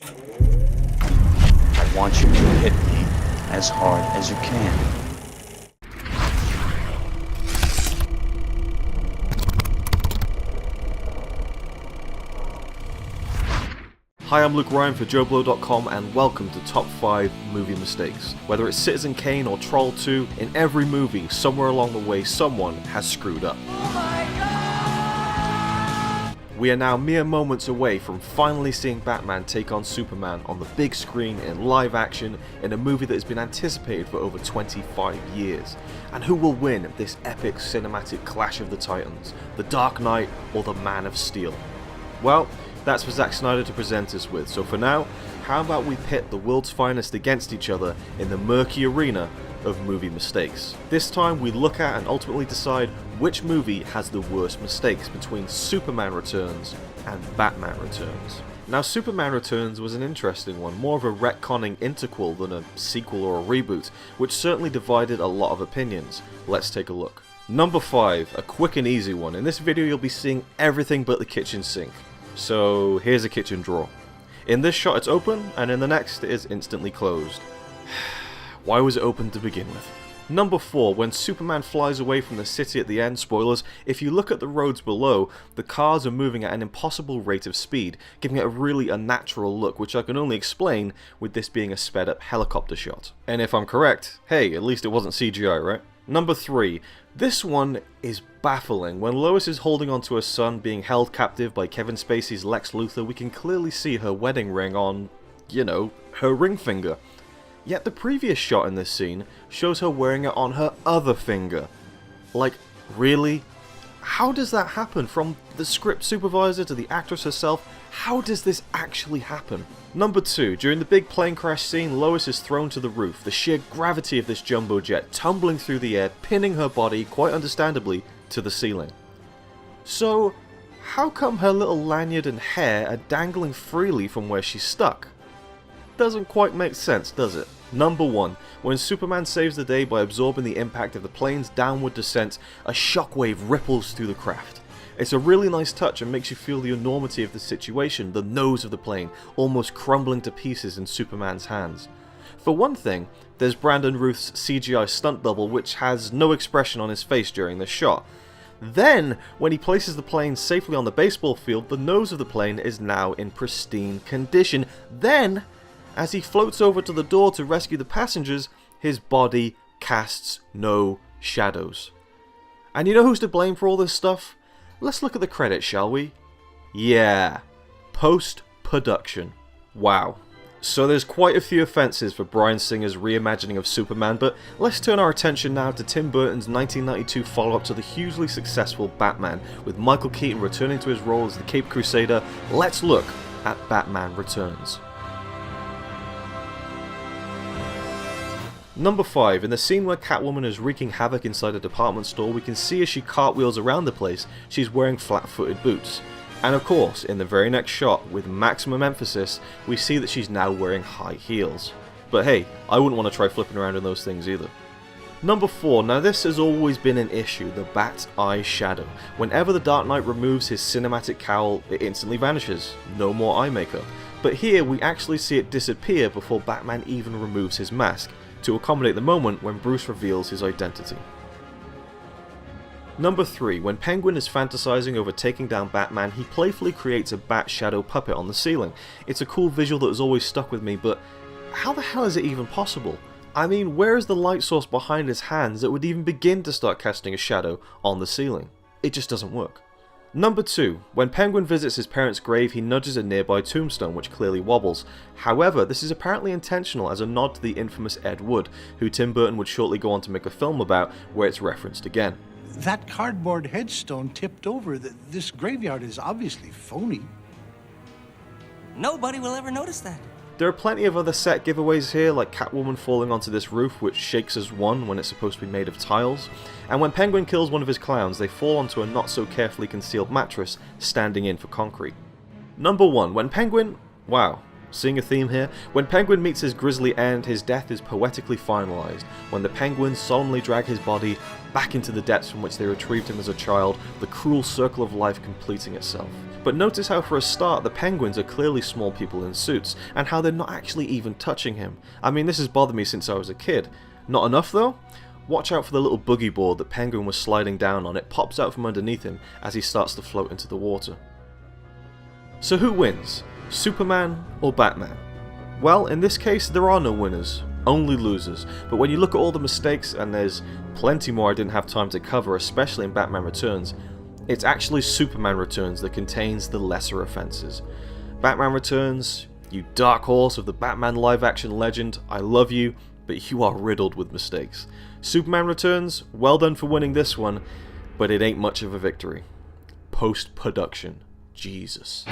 I want you to hit me as hard as you can. Hi, I'm Luke Ryan for JoBlo.com and welcome to Top 5 Movie Mistakes. Whether it's Citizen Kane or Troll 2, in every movie, somewhere along the way, someone has screwed up. Oh my God! We are now mere moments away from finally seeing Batman take on Superman on the big screen in live action in a movie that has been anticipated for over 25 years. And who will win this epic cinematic clash of the Titans? The Dark Knight or the Man of Steel? Well, that's for Zack Snyder to present us with, so for now, how about we pit the world's finest against each other in the murky arena of movie mistakes. This time we look at and ultimately decide which movie has the worst mistakes between Superman Returns and Batman Returns. Now, Superman Returns was an interesting one, more of a retconning interquel than a sequel or a reboot, which certainly divided a lot of opinions. Let's take a look. Number 5, a quick and easy one. In this video you'll be seeing everything but the kitchen sink. So here's a kitchen drawer. In this shot it's open, and in the next it is instantly closed. Why was it open to begin with? Number 4, when Superman flies away from the city at the end, spoilers, if you look at the roads below, the cars are moving at an impossible rate of speed, giving it a really unnatural look, which I can only explain with this being a sped up helicopter shot. And if I'm correct, hey, at least it wasn't CGI, right? Number 3, this one is baffling. When Lois is holding onto her son being held captive by Kevin Spacey's Lex Luthor, we can clearly see her wedding ring on, you know, her ring finger. Yet the previous shot in this scene shows her wearing it on her other finger. Like, really? How does that happen? From the script supervisor to the actress herself, how does this actually happen? Number 2, during the big plane crash scene, Lois is thrown to the roof. The sheer gravity of this jumbo jet tumbling through the air, pinning her body, quite understandably, to the ceiling. So, how come her little lanyard and hair are dangling freely from where she's stuck? Doesn't quite make sense, does it? Number 1, when Superman saves the day by absorbing the impact of the plane's downward descent, a shockwave ripples through the craft. It's a really nice touch and makes you feel the enormity of the situation, the nose of the plane almost crumbling to pieces in Superman's hands. For one thing, there's Brandon Routh's CGI stunt double, which has no expression on his face during this shot. Then, when he places the plane safely on the baseball field, the nose of the plane is now in pristine condition. Then, as he floats over to the door to rescue the passengers, his body casts no shadows. And you know who's to blame for all this stuff? Let's look at the credits, shall we? Yeah, post-production. Wow. So there's quite a few offences for Bryan Singer's reimagining of Superman, but let's turn our attention now to Tim Burton's 1992 follow-up to the hugely successful Batman, with Michael Keaton returning to his role as the Caped Crusader. Let's look at Batman Returns. Number 5, in the scene where Catwoman is wreaking havoc inside a department store, we can see as she cartwheels around the place, she's wearing flat-footed boots. And of course, in the very next shot, with maximum emphasis, we see that she's now wearing high heels. But hey, I wouldn't want to try flipping around in those things either. Number 4, now this has always been an issue, the Bat's Eye Shadow. Whenever the Dark Knight removes his cinematic cowl, it instantly vanishes. No more eye makeup. But here, we actually see it disappear before Batman even removes his mask, to accommodate the moment when Bruce reveals his identity. Number 3, when Penguin is fantasizing over taking down Batman, he playfully creates a bat shadow puppet on the ceiling. It's a cool visual that has always stuck with me, but how the hell is it even possible? I mean, where is the light source behind his hands that would even begin to start casting a shadow on the ceiling? It just doesn't work. Number 2, when Penguin visits his parents' grave, he nudges a nearby tombstone, which clearly wobbles. However, this is apparently intentional as a nod to the infamous Ed Wood, who Tim Burton would shortly go on to make a film about, where it's referenced again. That cardboard headstone tipped over. This graveyard is obviously phony. Nobody will ever notice that. There are plenty of other set giveaways here, like Catwoman falling onto this roof, which shakes as one when it's supposed to be made of tiles. And when Penguin kills one of his clowns, they fall onto a not so carefully concealed mattress, standing in for concrete. Number 1, when Penguin... wow. Seeing a theme here? When Penguin meets his grisly end, his death is poetically finalized, when the Penguins solemnly drag his body back into the depths from which they retrieved him as a child, the cruel circle of life completing itself. But notice how for a start the Penguins are clearly small people in suits, and how they're not actually even touching him. I mean, this has bothered me since I was a kid. Not enough though? Watch out for the little boogie board that Penguin was sliding down on. It pops out from underneath him as he starts to float into the water. So who wins? Superman or Batman? Well, in this case there are no winners, only losers. But when you look at all the mistakes, and there's plenty more I didn't have time to cover, especially in Batman Returns, it's actually Superman Returns that contains the lesser offences. Batman Returns, you dark horse of the Batman live-action legend, I love you, but you are riddled with mistakes. Superman Returns, well done for winning this one, but it ain't much of a victory. Post-production. Jesus.